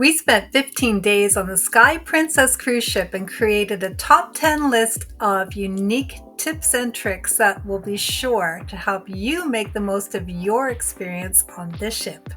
We spent 15 days on the Sky Princess cruise ship and created a top 10 list of unique tips and tricks that will be sure to help you make the most of your experience on this ship.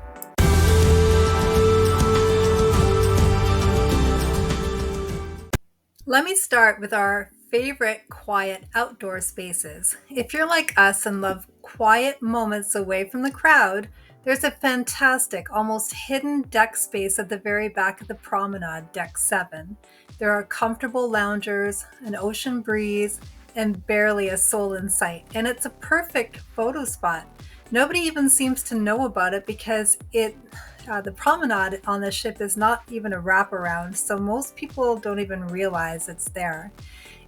Let me start with our favorite quiet outdoor spaces. If you're like us and love quiet moments away from the crowd, there's a fantastic, almost hidden deck space at the very back of the Promenade, Deck 7. There are comfortable loungers, an ocean breeze, and barely a soul in sight. And it's a perfect photo spot. Nobody even seems to know about it because the promenade on the ship is not even a wraparound, so most people don't even realize it's there.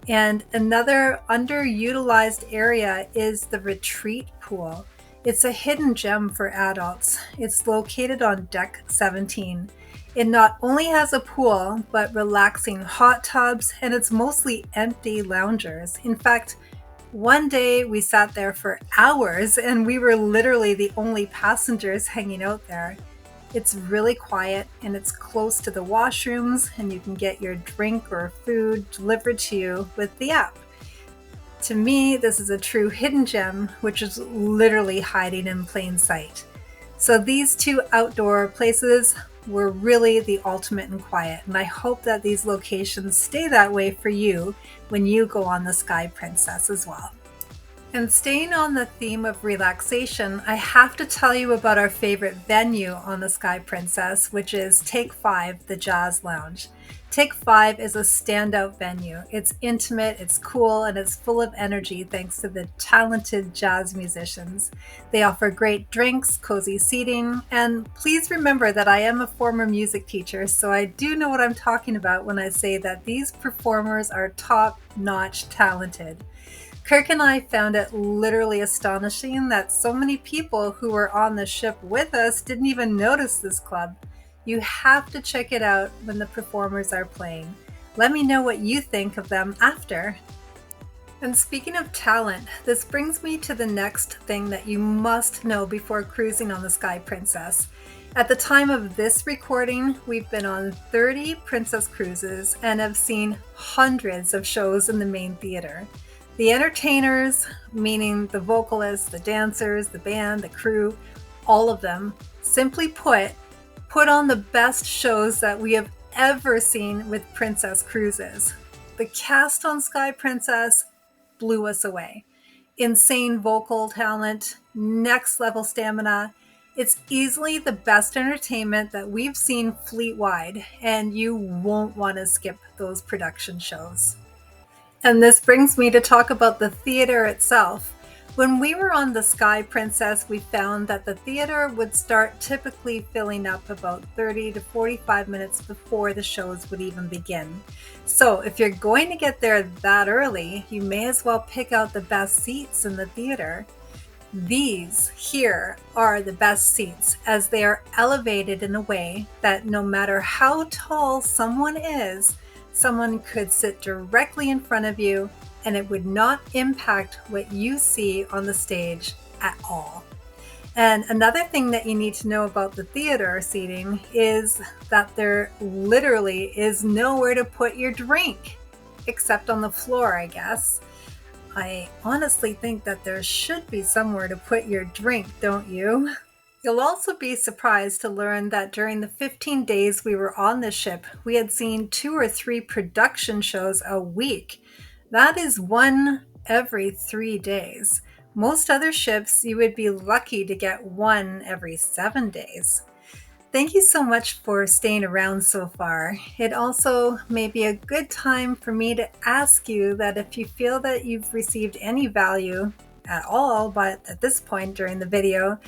And another underutilized area is the retreat pool. It's a hidden gem for adults. It's located on deck 17. It not only has a pool, but relaxing hot tubs, and it's mostly empty loungers. In fact, one day we sat there for hours and we were literally the only passengers hanging out there. It's really quiet and it's close to the washrooms, and you can get your drink or food delivered to you with the app. To me, this is a true hidden gem, which is literally hiding in plain sight. So these two outdoor places were really the ultimate in quiet, and I hope that these locations stay that way for you when you go on the Sky Princess as well. And staying on the theme of relaxation, I have to tell you about our favorite venue on the Sky Princess, which is Take 5, the Jazz Lounge. Take 5 is a standout venue. It's intimate, it's cool, and it's full of energy thanks to the talented jazz musicians. They offer great drinks, cozy seating, and please remember that I am a former music teacher, so I do know what I'm talking about when I say that these performers are top-notch talented. Kirk and I found it literally astonishing that so many people who were on the ship with us didn't even notice this club. You have to check it out when the performers are playing. Let me know what you think of them after. And speaking of talent, this brings me to the next thing that you must know before cruising on the Sky Princess. At the time of this recording, we've been on 30 Princess cruises and have seen hundreds of shows in the main theater. The entertainers, meaning the vocalists, the dancers, the band, the crew, all of them, simply put on the best shows that we have ever seen with Princess cruises. The cast on Sky Princess blew us away. Insane vocal talent, next level stamina. It's easily the best entertainment that we've seen fleet-wide, and you won't want to skip those production shows. And this brings me to talk about the theater itself. When we were on the Sky Princess, we found that the theater would start typically filling up about 30 to 45 minutes before the shows would even begin. So if you're going to get there that early, you may as well pick out the best seats in the theater. These here are the best seats, as they are elevated in a way that no matter how tall someone is, someone could sit directly in front of you and it would not impact what you see on the stage at all. And another thing that you need to know about the theater seating is that there literally is nowhere to put your drink, except on the floor, I guess. I honestly think that there should be somewhere to put your drink, don't you? You'll also be surprised to learn that during the 15 days we were on the ship, we had seen 2 or 3 production shows a week. That is one every 3 days. Most other ships, you would be lucky to get one every 7 days. Thank you so much for staying around so far. It also may be a good time for me to ask you that if you feel that you've received any value at all, but at this point during the video,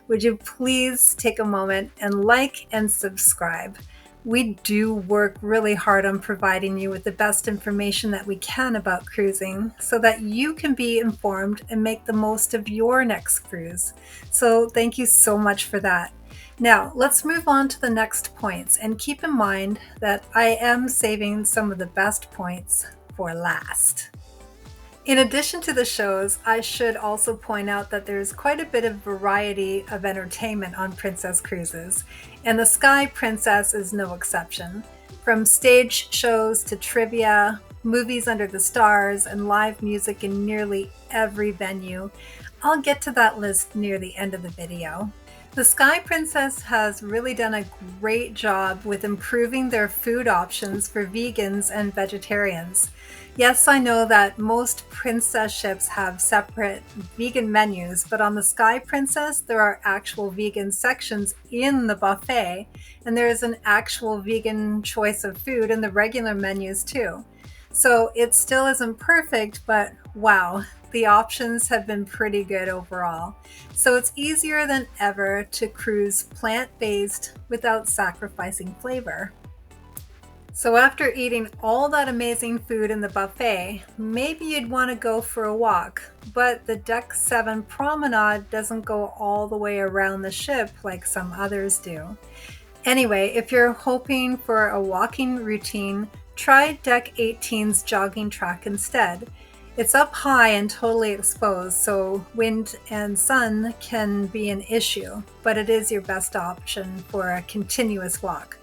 would you please take a moment and like and subscribe? We do work really hard on providing you with the best information that we can about cruising so that you can be informed and make the most of your next cruise. So thank you so much for that. Now, let's move on to the next points, and keep in mind that I am saving some of the best points for last. In addition to the shows, I should also point out that there's quite a bit of variety of entertainment on Princess Cruises, and the Sky Princess is no exception. From stage shows to trivia, movies under the stars, and live music in nearly every venue. I'll get to that list near the end of the video. The Sky Princess has really done a great job with improving their food options for vegans and vegetarians. Yes, I know that most princess ships have separate vegan menus, but on the Sky Princess, there are actual vegan sections in the buffet, and there is an actual vegan choice of food in the regular menus too. So it still isn't perfect, but wow, the options have been pretty good overall. So it's easier than ever to cruise plant-based without sacrificing flavor. So after eating all that amazing food in the buffet, maybe you'd want to go for a walk, but the Deck 7 Promenade doesn't go all the way around the ship like some others do. Anyway, if you're hoping for a walking routine, try Deck 18's jogging track instead. It's up high and totally exposed, so wind and sun can be an issue, but it is your best option for a continuous walk.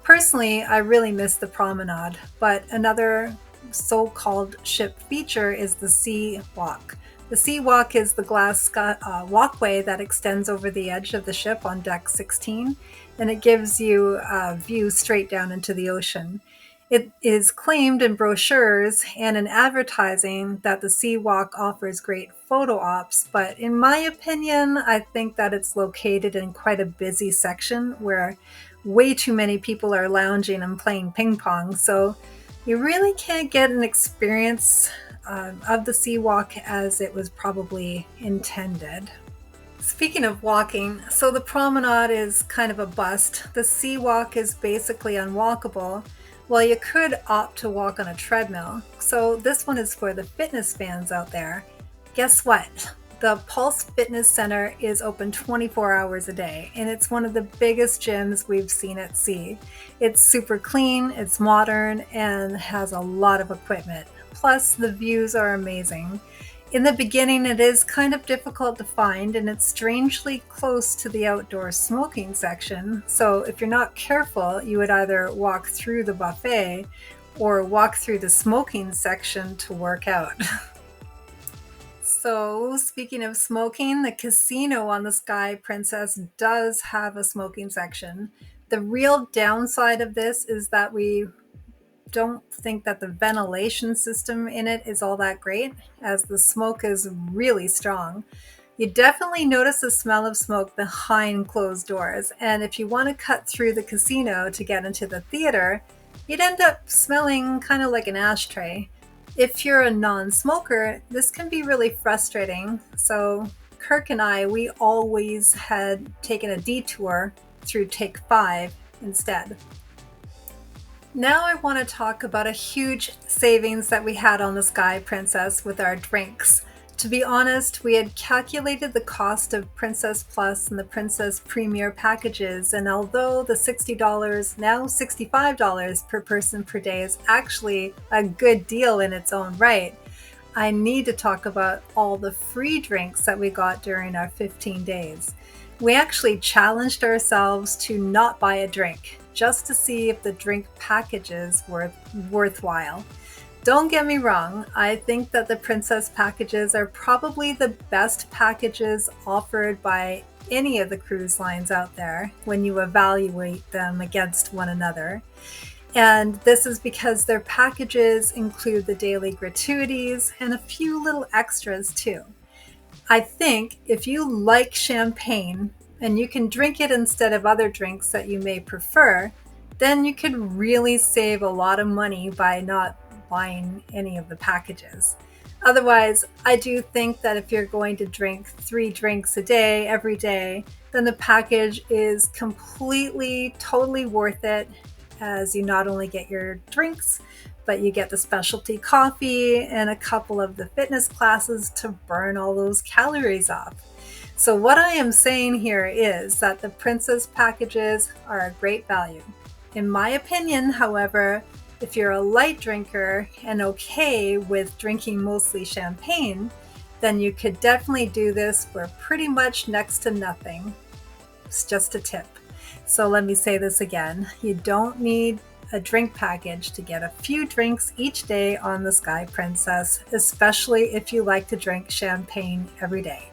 Personally, I really miss the promenade, but another so-called ship feature is the sea walk. The sea walk is the glass walkway that extends over the edge of the ship on deck 16, and it gives you a view straight down into the ocean. It is claimed in brochures and in advertising that the sea walk offers great photo ops, but in my opinion, I think that it's located in quite a busy section where way too many people are lounging and playing ping pong, so you really can't get an experience of the sea walk as it was probably intended. Speaking of walking, so the promenade is kind of a bust. The sea walk is basically unwalkable. Well, you could opt to walk on a treadmill. So this one is for the fitness fans out there. Guess what? The Pulse Fitness Center is open 24 hours a day, and it's one of the biggest gyms we've seen at sea. It's super clean, it's modern, and has a lot of equipment. Plus, the views are amazing. In the beginning, it is kind of difficult to find, and it's strangely close to the outdoor smoking section. So if you're not careful, you would either walk through the buffet or walk through the smoking section to work out. So, speaking of smoking, the casino on the Sky Princess does have a smoking section. The real downside of this is that we don't think that the ventilation system in it is all that great, as the smoke is really strong. You definitely notice the smell of smoke behind closed doors, and if you want to cut through the casino to get into the theater, you'd end up smelling kind of like an ashtray. If you're a non-smoker, this can be really frustrating. So Kirk and I, we always had taken a detour through Take 5 instead. Now I want to talk about a huge savings that we had on the Sky Princess with our drinks. To be honest, we had calculated the cost of Princess Plus and the Princess Premier packages, and although the $60, now $65 per person per day is actually a good deal in its own right, I need to talk about all the free drinks that we got during our 15 days. We actually challenged ourselves to not buy a drink, just to see if the drink packages were worthwhile. Don't get me wrong, I think that the Princess packages are probably the best packages offered by any of the cruise lines out there when you evaluate them against one another. And this is because their packages include the daily gratuities and a few little extras too. I think if you like champagne and you can drink it instead of other drinks that you may prefer, then you could really save a lot of money by not buying any of the packages. Otherwise, I do think that if you're going to drink 3 drinks a day every day, then the package is completely, totally worth it, as you not only get your drinks, but you get the specialty coffee and a couple of the fitness classes to burn all those calories off. So what I am saying here is that the Princess packages are a great value. In my opinion, however, If you're a light drinker and okay with drinking mostly champagne, then you could definitely do this for pretty much next to nothing. It's just a tip. So let me say this again. You don't need a drink package to get a few drinks each day on the Sky Princess, especially if you like to drink champagne every day.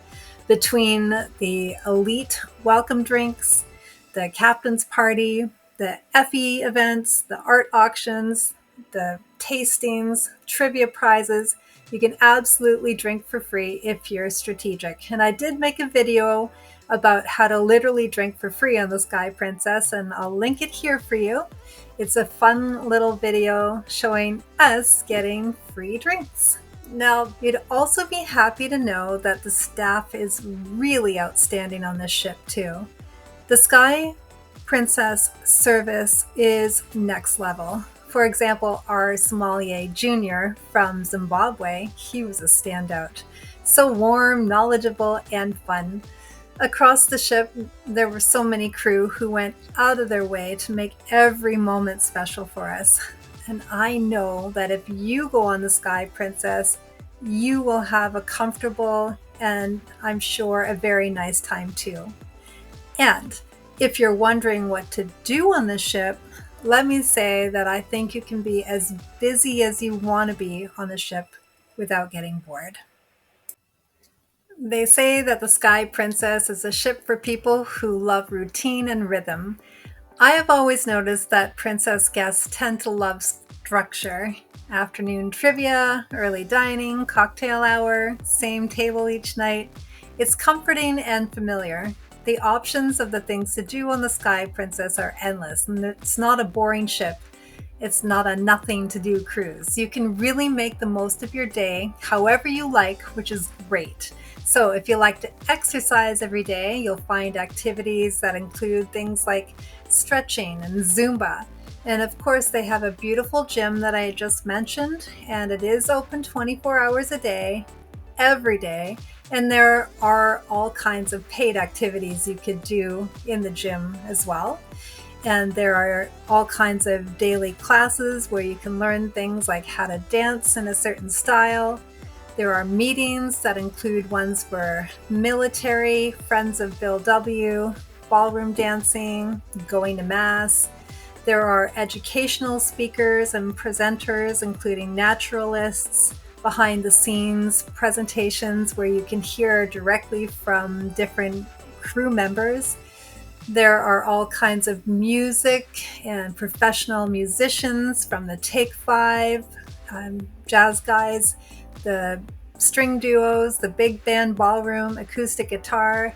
Between the elite welcome drinks, the captain's party, the Effie events, the art auctions, the tastings, trivia prizes, you can absolutely drink for free if you're strategic. And I did make a video about how to literally drink for free on the Sky Princess, and I'll link it here for you. It's a fun little video showing us getting free drinks. Now, you'd also be happy to know that the staff is really outstanding on this ship too. The Sky Princess service is next level. For example, our sommelier Junior from Zimbabwe, he was a standout. So warm, knowledgeable, and fun. Across the ship, there were so many crew who went out of their way to make every moment special for us. And I know that if you go on the Sky Princess, you will have a comfortable and I'm sure a very nice time too. And if you're wondering what to do on the ship, let me say that I think you can be as busy as you want to be on the ship without getting bored. They say that the Sky Princess is a ship for people who love routine and rhythm. I have always noticed that princess guests tend to love structure. Afternoon trivia, early dining, cocktail hour, same table each night. It's comforting and familiar. The options of the things to do on the Sky Princess are endless, and it's not a boring ship. It's not a nothing to do cruise. You can really make the most of your day however you like, which is great. So if you like to exercise every day, you'll find activities that include things like stretching and Zumba. And of course, they have a beautiful gym that I just mentioned, and it is open 24 hours a day, every day. And there are all kinds of paid activities you could do in the gym as well. And there are all kinds of daily classes where you can learn things like how to dance in a certain style. There are meetings that include ones for military, Friends of Bill W., ballroom dancing, going to mass. There are educational speakers and presenters, including naturalists, behind the scenes presentations where you can hear directly from different crew members. There are all kinds of music and professional musicians from the Take Five, jazz guys, the string duos, the big band ballroom, acoustic guitar.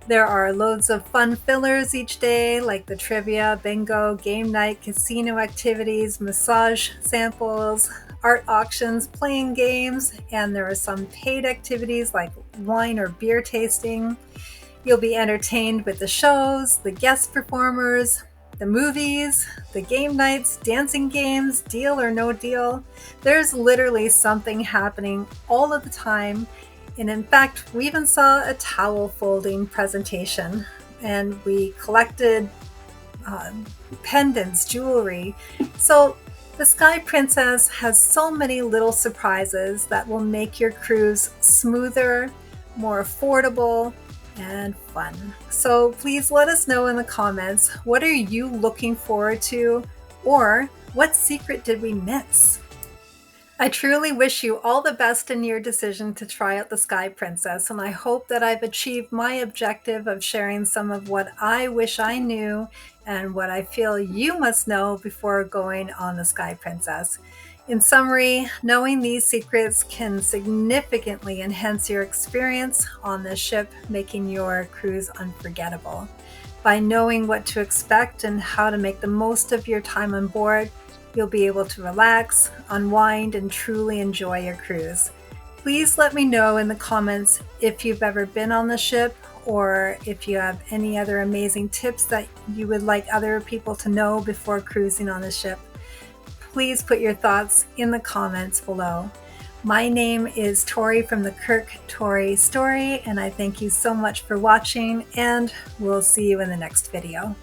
There are loads of fun fillers each day, like the trivia, bingo, game night, casino activities, massage samples, art auctions, playing games, and there are some paid activities like wine or beer tasting. You'll be entertained with the shows, the guest performers, the movies, the game nights, dancing games, deal or no deal. There's literally something happening all of the time. And in fact, we even saw a towel folding presentation, and we collected pendants, jewelry. So the Sky Princess has so many little surprises that will make your cruise smoother, more affordable, and fun. So please let us know in the comments, what are you looking forward to, or what secret did we miss? I truly wish you all the best in your decision to try out the Sky Princess, and I hope that I've achieved my objective of sharing some of what I wish I knew and what I feel you must know before going on the Sky Princess. In summary, knowing these secrets can significantly enhance your experience on the ship, making your cruise unforgettable. By knowing what to expect and how to make the most of your time on board, you'll be able to relax, unwind, and truly enjoy your cruise. Please let me know in the comments if you've ever been on the ship, or if you have any other amazing tips that you would like other people to know before cruising on the ship. Please put your thoughts in the comments below. My name is Tori from the KirkToriStory, and I thank you so much for watching, and we'll see you in the next video.